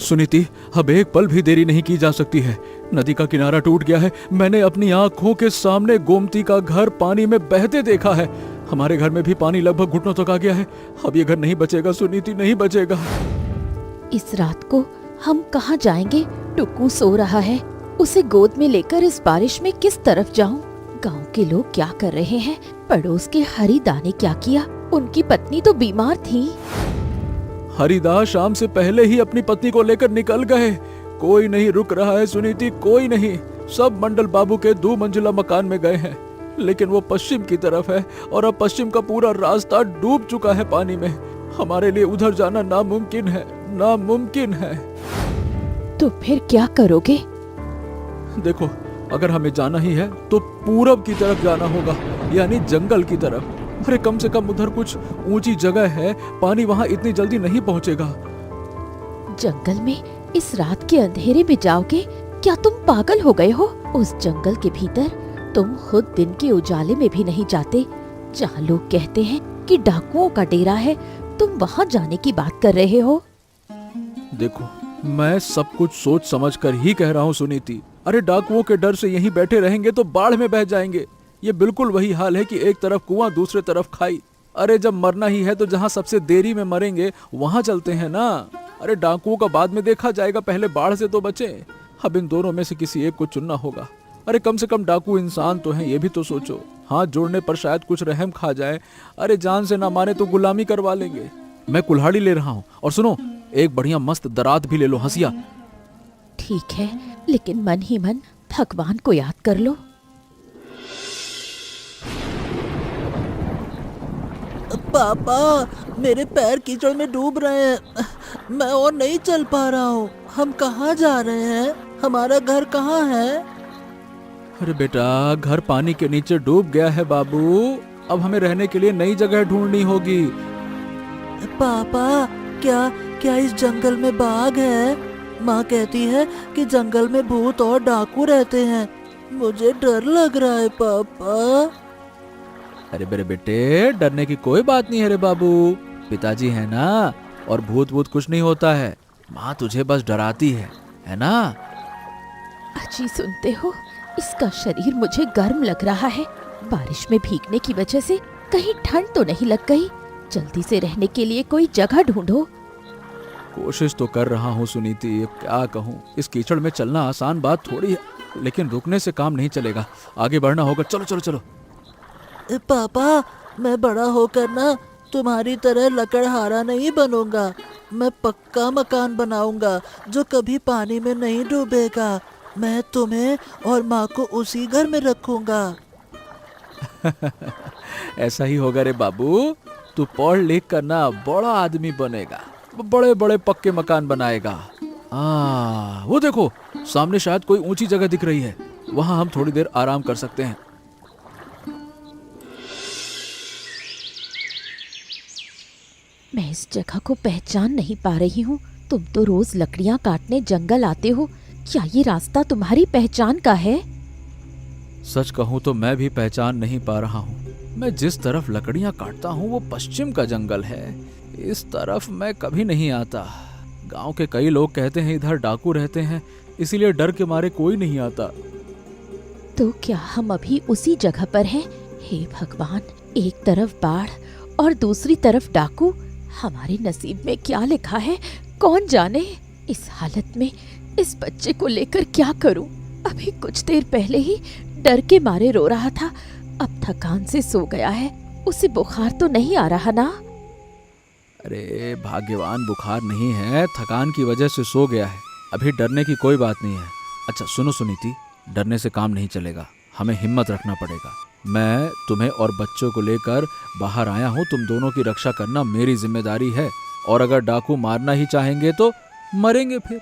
सुनीति, अब एक पल भी देरी नहीं की जा सकती है। नदी का किनारा टूट गया है। मैंने अपनी आंखों के सामने गोमती का घर पानी में बहते देखा है। हमारे घर में भी पानी लगभग घुटनों तक आ गया है। अब ये घर नहीं बचेगा सुनीति, नहीं बचेगा। इस रात को हम कहाँ जाएंगे? टुक्कू सो रहा है, उसे गोद में लेकर इस बारिश में किस तरफ जाऊं? गांव के लोग क्या कर रहे हैं? पड़ोस के हरिदा ने क्या किया? उनकी पत्नी तो बीमार थी। हरिदास शाम से पहले ही अपनी पत्नी को लेकर निकल गए। कोई नहीं रुक रहा है सुनीति, कोई नहीं। सब मंडल बाबू के 2 मंजिला मकान में गए हैं, लेकिन वो पश्चिम की तरफ है और अब पश्चिम का पूरा रास्ता डूब चुका है पानी में। हमारे लिए उधर जाना नामुमकिन है, नामुमकिन है। तो फिर क्या करोगे? देखो, अगर हमें जाना ही है तो पूरब की तरफ जाना होगा, यानी जंगल की तरफ। अरे कम से कम उधर कुछ ऊंची जगह है, पानी वहां इतनी जल्दी नहीं पहुंचेगा। जंगल में इस रात के अंधेरे में जाओगे? क्या तुम पागल हो गए हो? उस जंगल के भीतर तुम खुद दिन के उजाले में भी नहीं जाते। जहाँ लोग कहते हैं कि डाकुओं का डेरा है, तुम वहाँ जाने की बात कर रहे हो। देखो, मैं सब कुछ सोच समझ कर ही कह रहा हूँ सुनीति। अरे डाकुओं के डर से यहीं बैठे रहेंगे तो बाढ़ में बह जाएंगे। ये बिल्कुल वही हाल है कि एक तरफ कुआं, दूसरे तरफ खाई। अरे जब मरना ही है तो जहाँ सबसे देरी में मरेंगे वहां चलते हैं ना। अरे डाकुओं का बाद में देखा जाएगा, पहले बाढ़ से तो बचे। अब इन दोनों में से किसी एक को चुनना होगा। अरे कम से कम डाकू इंसान तो हैं, ये भी तो सोचो। हाथ जोड़ने पर शायद कुछ रहम खा जाए। अरे जान से ना माने तो गुलामी करवा लेंगे। मैं कुल्हाड़ी ले रहा हूँ, और सुनो, एक बढ़िया मस्त दरात भी ले लो, हंसिया। ठीक है, लेकिन मन ही मन भगवान को याद कर लो। पापा, मेरे पैर कीचड़ में डूब रहे हैं। मैं और नहीं चल पा रहा हूँ। हम कहाँ जा रहे हैं? हमारा घर कहाँ है? अरे बेटा, घर पानी के नीचे डूब गया है बाबू। अब हमें रहने के लिए नई जगह ढूंढनी होगी। पापा, क्या इस जंगल में बाघ है? माँ कहती है कि जंगल में भूत और डाकू रहते हैं। मुझे डर लग रहा है पापा। अरे मेरे बेटे, डरने की कोई बात नहीं है रे बाबू। पिताजी है ना, और भूत भूत कुछ नहीं होता है। माँ तुझे बस डराती है ना? अजी सुनते हो, इसका शरीर मुझे गर्म लग रहा है। बारिश में भीगने की वजह से कहीं ठंड तो नहीं लग गई? जल्दी से रहने के लिए कोई जगह ढूंढो। कोशिश तो कर रहा हूँ सुनीति, क्या कहूँ। इस कीचड़ में चलना आसान बात थोड़ी है, लेकिन रुकने से काम नहीं चलेगा। आगे बढ़ना होगा। चलो चलो चलो। पापा, मैं बड़ा होकर ना तुम्हारी तरह लकड़हारा नहीं बनूंगा। मैं पक्का मकान बनाऊंगा जो कभी पानी में नहीं डूबेगा। मैं तुम्हें और माँ को उसी घर में रखूंगा। ऐसा ही होगा रे बाबू। तू पढ़ लिख कर ना बड़ा आदमी बनेगा, बड़े बड़े पक्के मकान बनाएगा। वो देखो, सामने शायद कोई ऊंची जगह दिख रही है। वहां हम थोड़ी देर आराम कर सकते हैं। मैं इस जगह को पहचान नहीं पा रही हूँ। तुम तो रोज लकड़ियाँ काटने जंगल आते हो। क्या ये रास्ता तुम्हारी पहचान का है? सच कहूँ तो मैं भी पहचान नहीं पा रहा हूँ। मैं जिस तरफ लकड़ियाँ काटता हूँ वो पश्चिम का जंगल है। इस तरफ मैं कभी नहीं आता। गांव के कई लोग कहते हैं इधर डाकू रहते हैं, इसीलिए डर के मारे कोई नहीं आता। तो क्या हम अभी उसी जगह पर हैं? हे भगवान, एक तरफ बाढ़ और दूसरी तरफ डाकू। हमारे नसीब में क्या लिखा है कौन जाने। इस हालत में इस बच्चे को लेकर क्या करूं? अभी कुछ देर पहले ही डर के मारे रो रहा था, अब थकान से सो गया है। उसे बुखार तो नहीं आ रहा ना? अरे भाग्यवान, बुखार नहीं है, थकान की वजह से सो गया है। अभी डरने की कोई बात नहीं है। अच्छा सुनो सुनीति, डरने से काम नहीं चलेगा, हमें हिम्मत रखना पड़ेगा। मैं तुम्हें और बच्चों को लेकर बाहर आया हूँ। तुम दोनों की रक्षा करना मेरी जिम्मेदारी है। और अगर डाकू मारना ही चाहेंगे तो मरेंगे फिर,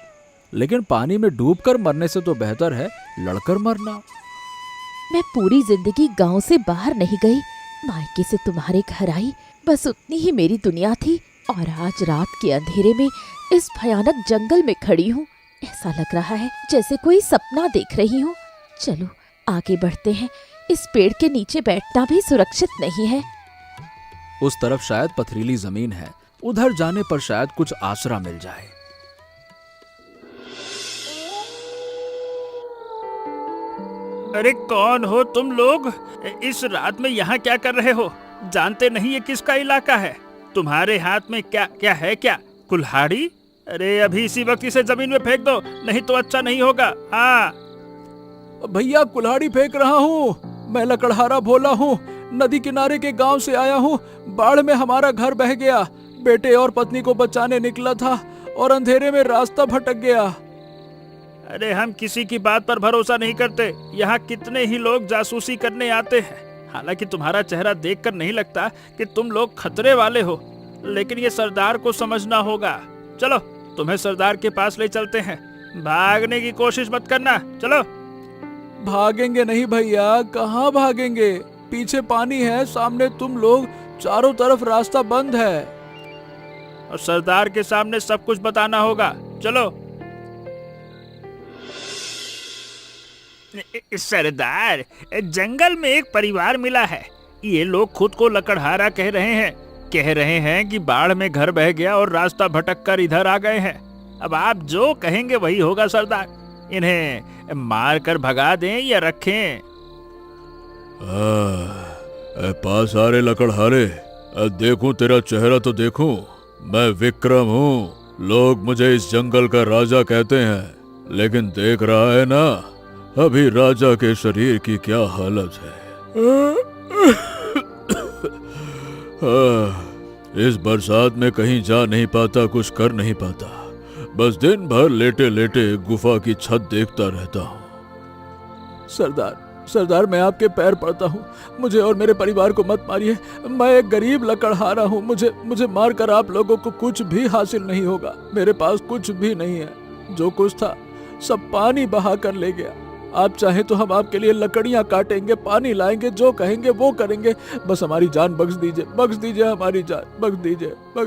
लेकिन पानी में डूबकर मरने से तो बेहतर है लड़कर मरना। मैं पूरी जिंदगी गांव से बाहर नहीं गई। मायके से तुम्हारे घर आई, बस उतनी ही मेरी दुनिया थी। और आज रात के अंधेरे में इस भयानक जंगल में खड़ी हूँ। ऐसा लग रहा है जैसे कोई सपना देख रही हूँ। चलो आगे बढ़ते हैं। इस पेड़ के नीचे बैठना भी सुरक्षित नहीं है। उस तरफ शायद पथरीली जमीन है, उधर जाने पर शायद कुछ आसरा मिल जाए। अरे कौन हो तुम लोग? इस रात में यहाँ क्या कर रहे हो? जानते नहीं ये किसका इलाका है? तुम्हारे हाथ में क्या क्या है? क्या कुल्हाड़ी? अरे अभी इसी वक्त इसे जमीन में फेंक दो, नहीं तो अच्छा नहीं होगा। हाँ भैया कुल्हाड़ी फेंक रहा हूँ। मैं लकड़हारा भोला हूँ, नदी किनारे के गांव से आया हूँ। बाढ़ में हमारा घर बह गया। बेटे और पत्नी को बचाने निकला था और अंधेरे में रास्ता भटक गया। अरे हम किसी की बात पर भरोसा नहीं करते। यहाँ कितने ही लोग जासूसी करने आते हैं। हालांकि तुम्हारा चेहरा देखकर नहीं लगता कि तुम लोग खतरे वाले हो, लेकिन ये सरदार को समझना होगा। चलो तुम्हें सरदार के पास ले चलते हैं। भागने की कोशिश मत करना, चलो। भागेंगे नहीं भैया, कहाँ भागेंगे? पीछे पानी है, सामने तुम लोग, चारों तरफ रास्ता बंद है। और सरदार के सामने सब कुछ बताना होगा, चलो। सरदार, जंगल में एक परिवार मिला है। ये लोग खुद को लकड़हारा कह रहे हैं कि बाढ़ में घर बह गया और रास्ता भटक कर इधर आ गए हैं। अब आप जो कहेंगे वही होगा सरदार। इन्हें मार कर भगा दें या रखें? पास आ रहे लकड़हारे, देखूं तेरा चेहरा तो देखूं। मैं विक्रम हूँ, लोग मुझे इस जंगल का राजा कहते हैं। लेकिन देख रहा है ना अभी राजा के शरीर की क्या हालत है। इस बरसात में कहीं जा नहीं पाता, कुछ कर नहीं पाता, बस दिन भर लेटे लेटे गुफा की छत देखता रहता हूँ। सरदार मैं आपके पैर पड़ता हूँ, मुझे और मेरे परिवार को मत मारिए। मैं एक गरीब लकड़हारा हूँ, मुझे मारकर आप लोगों को कुछ भी हासिल नहीं होगा। मेरे पास कुछ भी नहीं है, जो कुछ था सब पानी बहा कर ले गया। आप चाहे तो हम आपके लिए लकड़ियां काटेंगे, पानी लाएंगे, जो कहेंगे वो करेंगे। बस हमारी जान बख्श दीजिए हमारी जान बख्श दीजिए। बस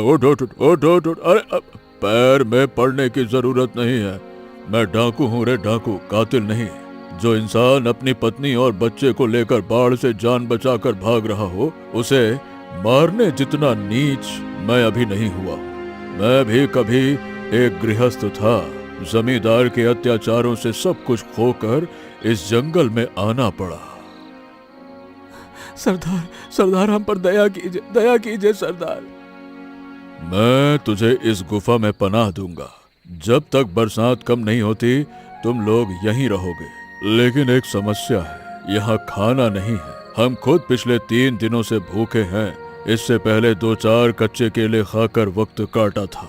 उठ। अरे पैर में पड़ने की जरूरत नहीं है। मैं डाकू हूँ रे, डाकू, कातिल नहीं। जो इंसान अपनी पत्नी और बच्चे को लेकर बाढ़ से जान बचाकर भाग रहा हो, उसे मारने जितना नीच मैं अभी नहीं हुआ। मैं भी कभी एक गृहस्थ था। जमींदार के अत्याचारों से सब कुछ खोकर इस जंगल में आना पड़ा। सरदार हम पर दया कीजिए सरदार। मैं तुझे इस गुफा में पनाह दूंगा। जब तक बरसात कम नहीं होती तुम लोग यहीं रहोगे। लेकिन एक समस्या है, यहाँ खाना नहीं है। हम खुद पिछले 3 दिनों से भूखे हैं। इससे पहले 2-4 कच्चे केले खाकर वक्त काटा था।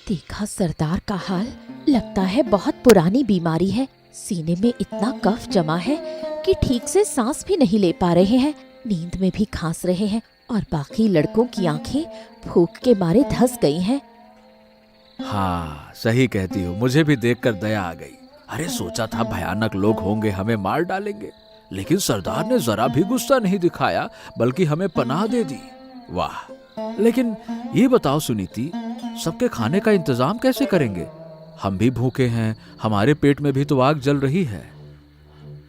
देखा सरदार का हाल, लगता है बहुत पुरानी बीमारी है। सीने में इतना कफ जमा है कि ठीक से सांस भी नहीं ले पा रहे हैं। नींद में भी खांस रहे हैं और बाकी लड़कों की आंखें भूख के मारे धंस गई हैं। हाँ सही कहती हो, मुझे भी देखकर दया आ गई। अरे सोचा था भयानक लोग होंगे, हमें मार डालेंगे, लेकिन सरदार ने जरा भी गुस्सा नहीं दिखाया, बल्कि हमें पनाह दे दी। वाह। लेकिन ये बताओ सुनीति, सबके खाने का इंतजाम कैसे करेंगे? हम भी भूखे हैं, हमारे पेट में भी तो आग जल रही है।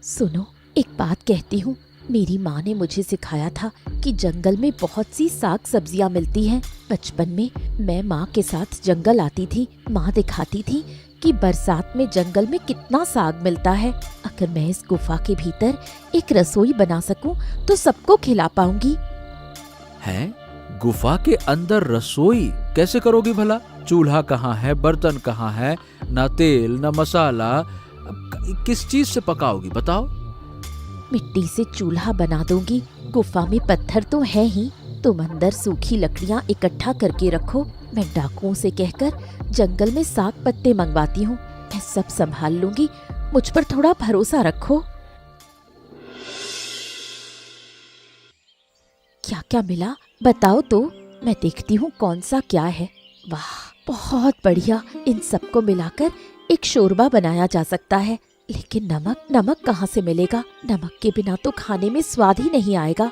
सुनो, एक बात कहती हूँ। मेरी माँ ने मुझे सिखाया था कि जंगल में बहुत सी साग सब्जियाँ मिलती हैं। बचपन में मैं माँ के साथ जंगल आती थी। माँ दिखाती थी कि बरसात में जंगल में कितना साग मिलता है। अगर मैं इस गुफा के भीतर एक रसोई बना सकूं तो सबको खिला पाऊंगी। हैं? गुफा के अंदर रसोई कैसे करोगी भला? चूल्हा कहाँ है, बर्तन कहाँ है, ना तेल ना मसाला, किस चीज से पकाओगी बताओ? मिट्टी से चूल्हा बना दूंगी। गुफा में पत्थर तो है ही, तुम अंदर सूखी लकड़ियाँ इकट्ठा करके रखो। मैं डाकुओं से कहकर जंगल में साग पत्ते मंगवाती हूँ। मैं सब संभाल लूंगी, मुझ पर थोड़ा भरोसा रखो। क्या क्या मिला बताओ तो, मैं देखती हूँ कौन सा क्या है। वाह बहुत बढ़िया। इन सबको मिलाकर एक शोरबा बनाया जा सकता है। लेकिन नमक कहाँ से मिलेगा? नमक के बिना तो खाने में स्वाद ही नहीं आएगा।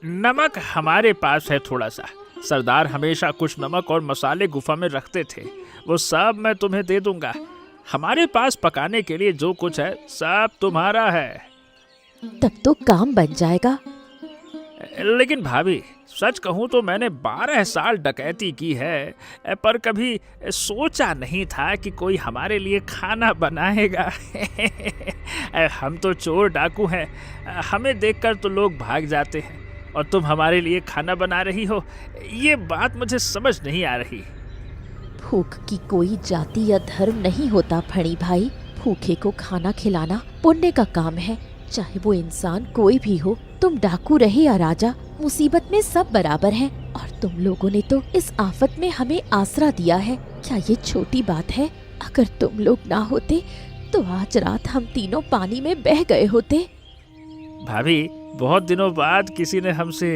नमक हमारे पास है थोड़ा सा। सरदार हमेशा कुछ नमक और मसाले गुफा में रखते थे, वो सब मैं तुम्हें दे दूंगा। हमारे पास पकाने के लिए जो कुछ है सब तुम्हारा है। तब तो काम बन जाएगा। लेकिन भाभी, सच कहूं तो मैंने 12 साल डकैती की है, पर कभी सोचा नहीं था कि कोई हमारे लिए खाना बनाएगा। हम तो चोर डाकू हैं, हमें देखकर तो लोग भाग जाते हैं, और तुम हमारे लिए खाना बना रही हो, ये बात मुझे समझ नहीं आ रही। भूख की कोई जाति या धर्म नहीं होता फणी भाई। भूखे को खाना खिलाना पुण्य का काम है, चाहे वो इंसान कोई भी हो। तुम डाकू रहे या राजा, मुसीबत में सब बराबर हैं। और तुम लोगों ने तो इस आफत में हमें आसरा दिया है। क्या ये छोटी बात है? अगर तुम लोग ना होते तो आज रात हम तीनों पानी में बह गए होते। भाभी, बहुत दिनों बाद किसी ने हमसे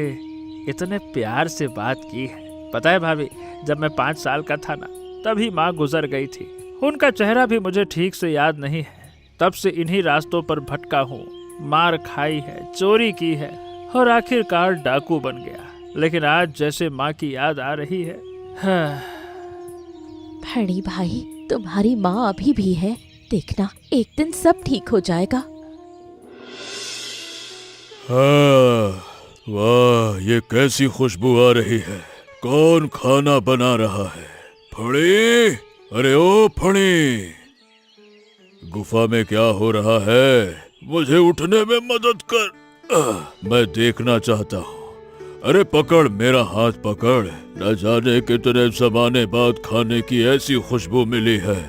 इतने प्यार से बात की है। पता है भाभी, जब मैं 5 साल का था ना, तभी माँ गुजर गई थी। उनका चेहरा भी मुझे ठीक से याद नहीं है। तब से इन्हीं रास्तों पर भटका हूँ, मार खाई है, चोरी की है, और आखिरकार डाकू बन गया। लेकिन आज जैसे माँ की याद आ रही है। फणी भाई, तुम्हारी माँ अभी भी है, देखना एक दिन सब ठीक हो जाएगा। वाह, ये कैसी खुशबू आ रही है। कौन खाना बना रहा है? फणी, अरे ओ फणी, गुफा में क्या हो रहा है? मुझे उठने में मदद कर, मैं देखना चाहता हूँ। अरे पकड़, मेरा हाथ पकड़। न जाने कितने जमाने बाद खाने की ऐसी खुशबू मिली है।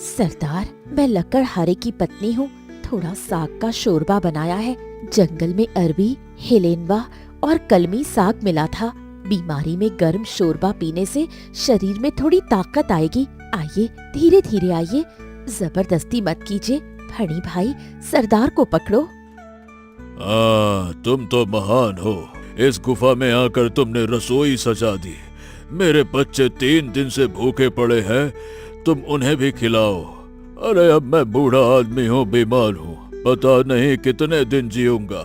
सरदार, मैं लकड़हारे की पत्नी हूँ। थोड़ा साग का शोरबा बनाया है। जंगल में अरबी, हेलेनवा और कलमी साग मिला था। बीमारी में गर्म शोरबा पीने से शरीर में थोड़ी ताकत आएगी। आइए, धीरे धीरे आइए, जबरदस्ती मत कीजिए। फणी भाई, सरदार को पकड़ो। तुम तो महान हो। इस गुफा में आकर तुमने रसोई सजा दी। मेरे बच्चे 3 दिन से भूखे पड़े हैं, तुम उन्हें भी खिलाओ। अरे अब मैं बूढ़ा आदमी हूँ, बीमार हूँ, पता नहीं कितने दिन जीऊंगा।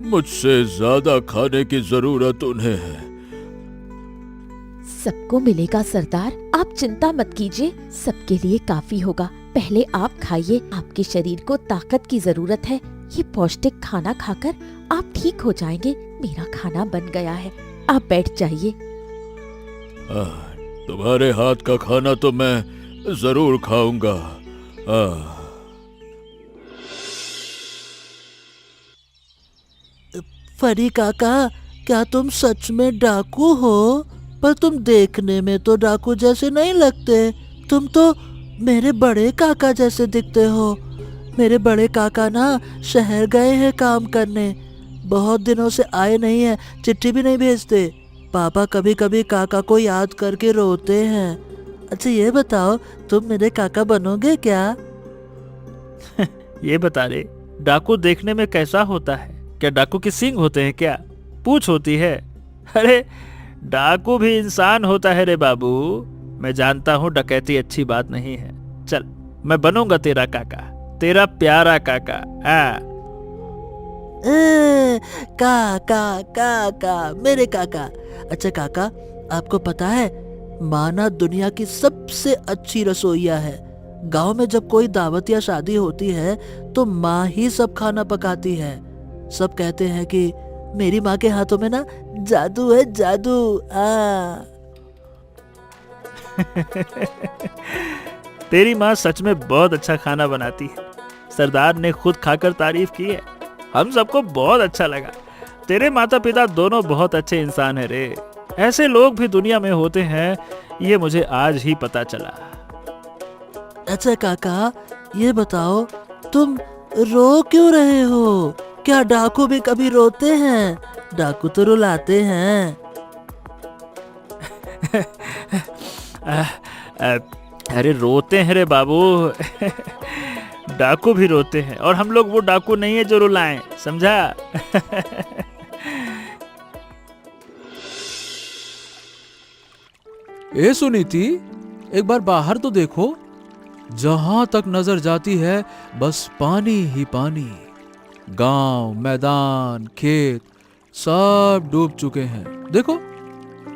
मुझसे ज्यादा खाने की जरूरत उन्हें है। सबको मिलेगा सरदार, आप चिंता मत कीजिए, सबके लिए काफी होगा। पहले आप खाइए, आपके शरीर को ताकत की जरूरत है। ये पौष्टिक खाना खाकर आप ठीक हो जाएंगे। मेरा खाना बन गया है, आप बैठ जाइए। तुम्हारे हाथ का खाना तो मैं जरूर खाऊंगा। फरी काका, क्या तुम सच में डाकू हो? पर तुम देखने में तो डाकू जैसे नहीं लगते। तुम तो मेरे बड़े काका जैसे दिखते हो। मेरे बड़े काका ना शहर गए हैं काम करने, बहुत दिनों से आए नहीं हैं, चिट्ठी भी नहीं भेजते। पापा कभी कभी काका को याद करके रोते हैं। अच्छा ये बताओ, तुम मेरे काका बनोगे क्या? ये बता रे, डाकू देखने में कैसा होता है? क्या डाकू के सींग होते हैं क्या? पूंछ होती है? अरे डाकू भी इंसान होता है रे बाबू। मैं जानता हूँ डकैती अच्छी बात नहीं है। चल, मैं बनूंगा तेरा काका, तेरा प्यारा काका। काका काका, मेरे काका। अच्छा काका, आपको पता है माँ ना दुनिया की सबसे अच्छी रसोइया है। गांव में जब कोई दावत या शादी होती है तो माँ ही सब खाना पकाती है। सब कहते हैं कि मेरी माँ के हाथों में ना जादू है, जादू। तेरी माँ सच में बहुत अच्छा खाना बनाती है। सरदार ने खुद खाकर तारीफ की है, हम सबको बहुत अच्छा लगा। तेरे माता पिता दोनों बहुत अच्छे इंसान हैं रे। ऐसे लोग भी दुनिया में होते हैं, ये मुझे आज ही पता चला। अच्छा काका, ये बताओ, तुम रो क्यों रहे हो? क्या डाकू भी कभी रोते हैं? डाकू तो रुलाते हैं। अरे रोते हैं रे बाबू। डाकू भी रोते हैं, और हम लोग वो डाकू नहीं है जो रुलाएं, समझा? ए सुनीति, एक बार बाहर तो देखो। जहां तक नजर जाती है बस पानी ही पानी। गांव, मैदान, खेत सब डूब चुके हैं। देखो,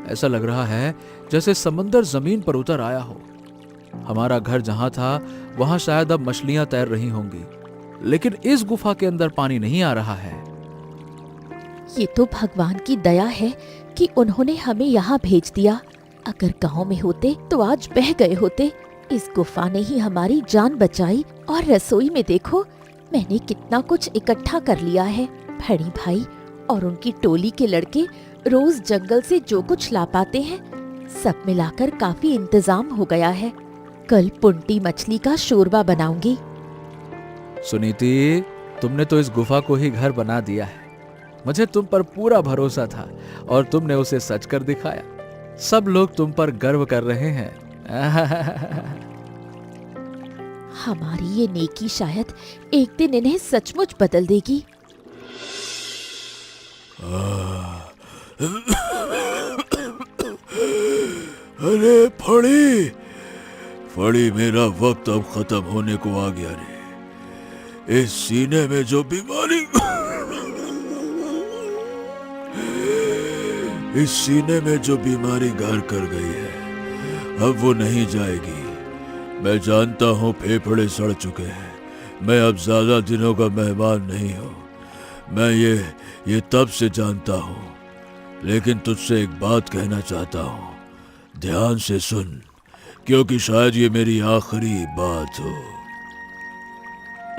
ऐसा लग रहा है जैसे समंदर जमीन पर उतर आया हो। हमारा घर जहां था वहां शायद अब मछलियां तैर रही होंगी, लेकिन इस गुफा के अंदर पानी नहीं आ रहा है। ये तो भगवान की दया है कि उन्होंने हमें यहाँ भेज दिया। अगर गांव में होते तो आज बह गए होते। इस गुफा ने ही हमारी जान बचाई। और रसोई में देखो, मैंने कितना कुछ इकट्ठा कर लिया है। फड़ी भाई और उनकी टोली के लड़के रोज जंगल से जो कुछ ला पाते हैं, सब मिलाकर काफी इंतजाम हो गया है। कल पुंटी मछली का शोरबा बनाऊंगी। सुनीति, तुमने तो इस गुफा को ही घर बना दिया है। मुझे तुम पर पूरा भरोसा था और तुमने उसे सच कर दिखाया। सब लोग तुम पर गर्व कर रहे हैं। हमारी ये नेकी शायद एक दिन इन्हें सचमुच बदल देगी। अरे फड़ी, फड़ी, मेरा वक्त अब खत्म होने को आ गया रे। इस सीने में जो बीमारी इस सीने में जो बीमारी घर कर गई है, अब वो नहीं जाएगी। मैं जानता हूँ फेफड़े सड़ चुके हैं। मैं अब ज्यादा दिनों का मेहमान नहीं हूँ। मैं ये तब से जानता हूँ। लेकिन तुझसे एक बात कहना चाहता हूँ। ध्यान से सुन, क्योंकि शायद ये मेरी आखिरी बात हो।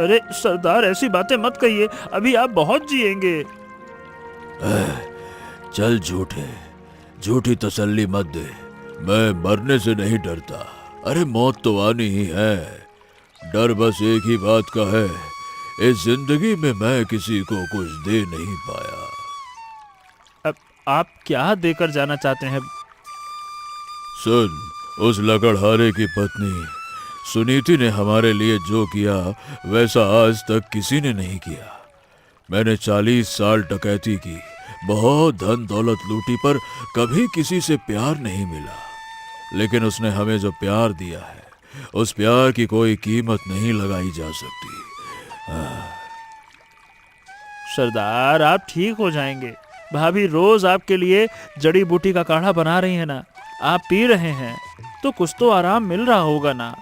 अरे सरदार, ऐसी बातें मत कहिए, अभी आप बहुत जिएंगे। चल झूठी तसल्ली मत दे। मैं मरने से नहीं डरता। अरे मौत तो आनी ही है। डर बस एक ही बात का है, इस जिंदगी में मैं किसी को कुछ दे नहीं पाया। अब आप क्या देकर जाना चाहते हैं? सुन, उस लकड़हारे की पत्नी सुनीति ने हमारे लिए जो किया, वैसा आज तक किसी ने नहीं किया। मैंने 40 साल डकैती की, बहुत धन दौलत लूटी, पर कभी किसी से प्यार नहीं मिला। लेकिन उसने हमें जो प्यार दिया है, उस प्यार की कोई कीमत नहीं लगाई जा सकती। सरदार, आप ठीक हो जाएंगे। भाभी रोज आपके लिए जड़ी बूटी का काढ़ा बना रही है ना, आप पी रहे हैं, तो कुछ तो आराम मिल रहा होगा ना।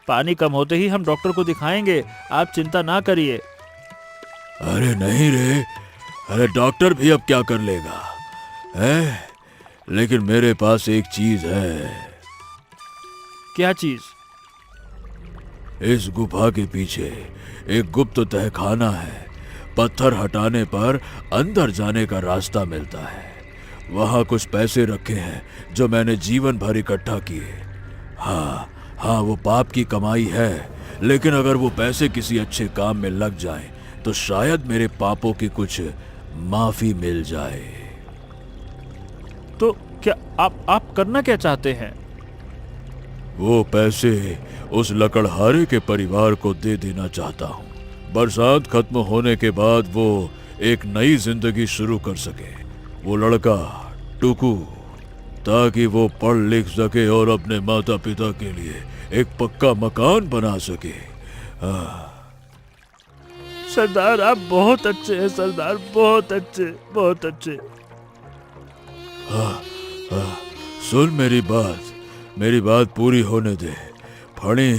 पानी कम होते ही हम डॉक्टर को दिखाएंगे, आप चिंता ना करिए। अरे नहीं रे, अरे डॉक्टर भी अब क्या कर लेगा है? लेकिन मेरे पास एक चीज है। क्या चीज? इस गुफा के पीछे एक गुप्त तहखाना है। पत्थर हटाने पर अंदर जाने का रास्ता मिलता है। वहां कुछ पैसे रखे हैं जो मैंने जीवन भर इकट्ठा किए। हाँ, वो पाप की कमाई है, लेकिन अगर वो पैसे किसी अच्छे काम में लग जाएं, तो शायद मेरे पापों की कुछ माफी मिल जाए। तो क्या आप करना क्या चाहते हैं? वो पैसे उस लकड़हारे के परिवार को दे देना चाहता हूँ। बरसात खत्म होने के बाद वो एक नई जिंदगी शुरू कर सके। वो लड़का टुकू, ताकि वो पढ़ लिख सके और अपने माता पिता के लिए एक पक्का मकान बना सके। सरदार, आप बहुत अच्छे हैं सरदार, बहुत अच्छे, बहुत अच्छे। सुन मेरी बात पूरी होने दे। फणी,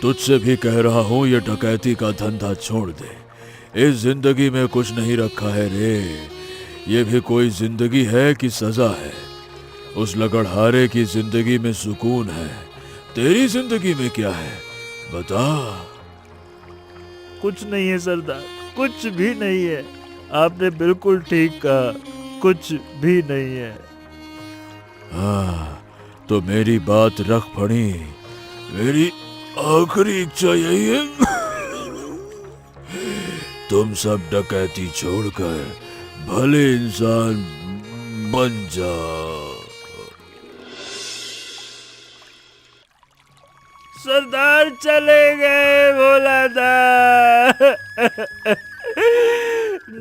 तुझसे भी कह रहा हूँ, ये डकैती का धंधा छोड़ दे। इस जिंदगी में कुछ नहीं रखा है रे। ये भी कोई जिंदगी है कि सजा है? उस लकड़हारे की जिंदगी में सुकून है, तेरी जिंदगी में क्या है बता? कुछ नहीं है सरदार, कुछ भी नहीं है। आपने बिल्कुल ठीक कहा, कुछ भी नहीं है। हाँ, तो मेरी बात रख फणी। मेरी आखिरी इच्छा यही है, तुम सब डकैती छोड़कर भले इंसान बन जाओ। सरदार चले गए, बोला था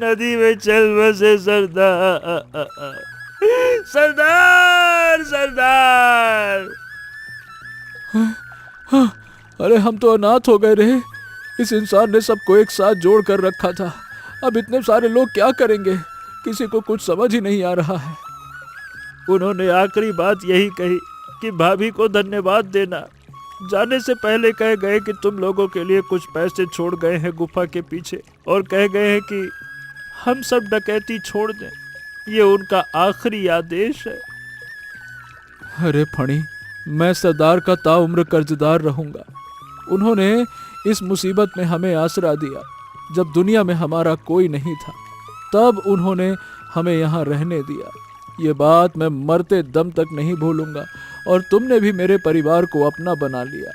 नदी में चल बसे सरदार। सरदार, सरदार। अरे हम तो अनाथ हो गए रहे। इस इंसान ने सबको एक साथ जोड़ कर रखा था। अब इतने सारे लोग क्या करेंगे? किसी को कुछ समझ ही नहीं आ रहा है। उन्होंने आखिरी बात यही कही कि भाभी को धन्यवाद देना। जाने से पहले कह गए कि तुम लोगों के लिए कुछ पैसे छोड़ गए हैं गुफा के पीछे, और कह गए हैं कि हम सब डकैती छोड़ दें। ये उनका आखिरी आदेश है। अरे फणी, मैं सरदार का ताउम्र कर्जदार रहूंगा। उन्होंने इस मुसीबत में हमें आसरा दिया। जब दुनिया में हमारा कोई नहीं था, तब उन्होंने हमें यहाँ रहने दिया। ये बात मैं मरते दम तक नहीं भूलूंगा। और तुमने भी मेरे परिवार को अपना बना लिया।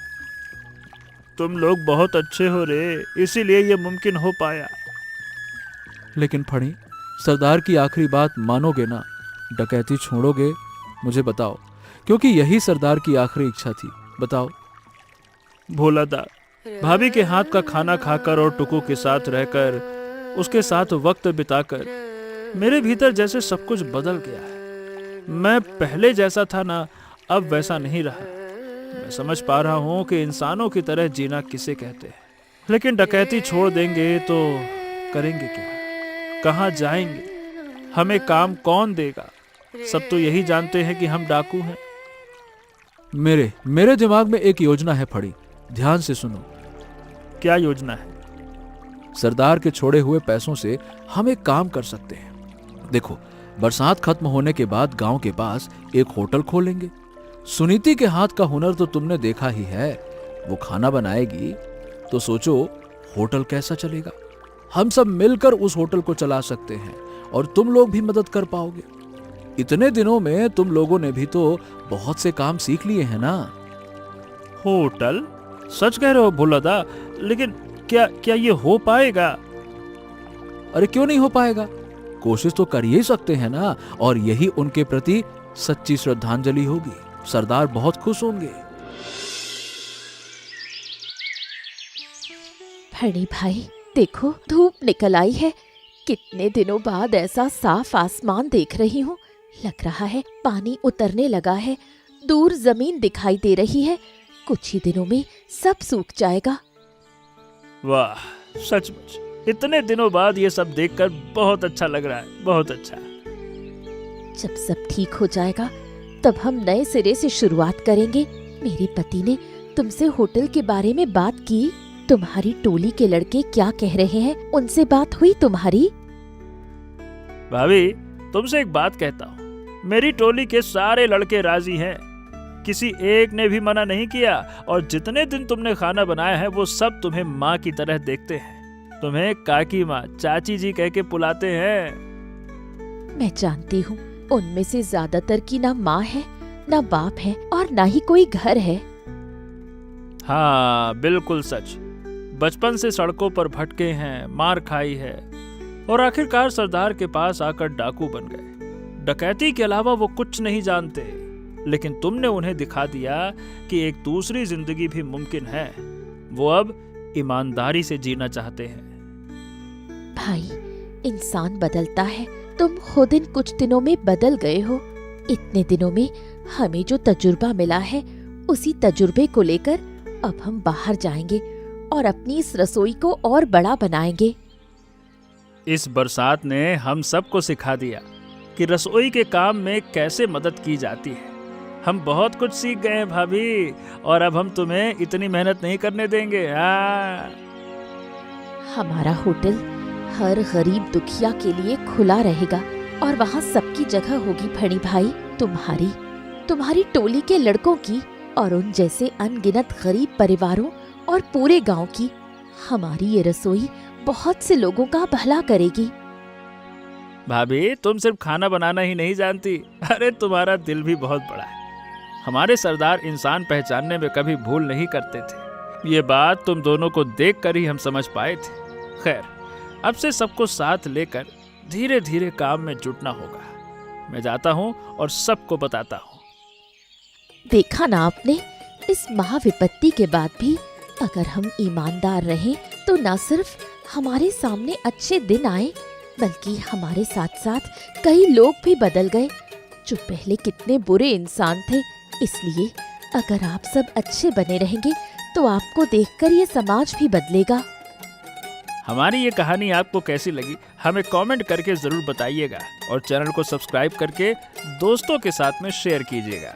तुम लोग बहुत अच्छे हो रे, इसीलिए ये मुमकिन हो पाया। लेकिन फणी, सरदार की आखिरी बात मानोगे ना? डकैती छोड़ोगे? मुझे बताओ, क्योंकि यही सरदार की आखिरी इच्छा थी। बताओ। भोलादा, भाभी के हाथ का खाना खाकर और टुकू के साथ रहकर, उसके साथ वक्त बिताकर मेरे भीतर जैसे सब कुछ बदल गया है। मैं पहले जैसा था ना, अब वैसा नहीं रहा। मैं समझ पा रहा हूँ कि इंसानों की तरह जीना किसे कहते हैं। लेकिन डकैती छोड़ देंगे तो करेंगे क्या? कहाँ जाएंगे? हमें काम कौन देगा? सब तो यही जानते हैं कि हम डाकू हैं। मेरे दिमाग में एक योजना है फड़ी, ध्यान से सुनो। क्या योजना है? सरदार के छोड़े हुए पैसों से हम एक काम कर सकते हैं। देखो, बरसात खत्म होने के बाद गांव के पास एक होटल खोलेंगे। सुनीति के हाथ का हुनर तो तुमने देखा ही है। वो खाना बनाएगी तो सोचो होटल कैसा चलेगा। हम सब मिलकर उस होटल को चला सकते हैं और तुम लोग भी मदद कर पाओगे। इतने दिनों में तुम लोगों ने भी तो बहुत से काम सीख लिए हैं ना। होटल? सच कह रहे हो भोलादा? लेकिन क्या ये हो पाएगा? अरे क्यों नहीं हो पाएगा? कोशिश तो कर ही सकते हैं ना। और यही उनके प्रति सच्ची श्रद्धांजलि होगी। सरदार बहुत खुश होंगे। फणी भाई, देखो धूप निकल आई है। कितने दिनों बाद ऐसा साफ आसमान देख रही हूँ। लग रहा है पानी उतरने लगा है। दूर जमीन दिखाई दे रही है। कुछ ही दिनों में सब सूख जाएगा। वाह, सचमुच इतने दिनों बाद ये सब देखकर बहुत अच्छा लग रहा है। बहुत अच्छा। जब सब ठीक हो जाएगा तब हम नए सिरे से शुरुआत करेंगे। मेरे पति ने तुमसे होटल के बारे में बात की। तुम्हारी टोली के लड़के क्या कह रहे हैं? उनसे बात हुई तुम्हारी? भाभी, तुमसे एक बात कहता हूँ। मेरी टोली के सारे लड़के राजी हैं। किसी एक ने भी मना नहीं किया। और जितने दिन तुमने खाना बनाया है वो सब तुम्हें माँ की तरह देखते हैं। तुम्हें काकी माँ, चाची जी कह के बुलाते हैं। मैं जानती हूँ उनमें से ज्यादातर की ना माँ है, ना बाप है और ना ही कोई घर है। हाँ, बिल्कुल सच। बचपन से सड़कों पर भटके हैं, मार खाई है और आखिरकार सरदार के पास आकर डाकू बन गए। डकैती के अलावा वो कुछ नहीं जानते। लेकिन तुमने उन्हें दिखा दिया कि एक दूसरी जिंदगी भी मुमकिन है। वो अब ईमानदारी से जीना चाहते हैं। भाई, इंसान बदलता है। तुम खुद इन कुछ दिनों में बदल गए हो। इतने दिनों में हमें जो तजुर्बा मिला है, उसी तजुर्बे को लेकर अब हम बाहर जाएंगे और अपनी इस रसोई को और बड़ा बनाएंगे। इस बरसात ने हम सबको सिखा दिया कि रसोई के काम में कैसे मदद की जाती है। हम बहुत कुछ सीख गए हैं भाभी, और अब हम तुम्हें इतनी मेहनत नहीं करने देंगे। हमारा होटल हर गरीब दुखिया के लिए खुला रहेगा और वहाँ सबकी जगह होगी फणी भाई। तुम्हारी टोली के लड़कों की और उन जैसे अनगिनत गरीब परिवारों और पूरे गांव की। हमारी ये रसोई बहुत से लोगों का भला करेगी। भाभी, तुम सिर्फ खाना बनाना ही नहीं जानती, अरे तुम्हारा दिल भी बहुत बड़ा है। हमारे सरदार इंसान पहचानने में कभी भूल नहीं करते थे। ये बात तुम दोनों को देखकर ही हम समझ पाए थे। खैर, अब से सबको साथ लेकर धीरे धीरे काम में जुटना होगा। मैं जाता हूँ और सबको बताता हूँ। देखा ना आपने, इस महाविपत्ति के बाद भी अगर हम ईमानदार रहें तो न सिर्फ हमारे सामने अच्छे दिन आए, बल्कि हमारे साथ साथ कई लोग भी बदल गए जो पहले कितने बुरे इंसान थे। इसलिए अगर आप सब अच्छे बने रहेंगे तो आपको देखकर ये समाज भी बदलेगा। हमारी ये कहानी आपको कैसी लगी हमें कमेंट करके जरूर बताइएगा और चैनल को सब्सक्राइब करके दोस्तों के साथ में शेयर कीजिएगा।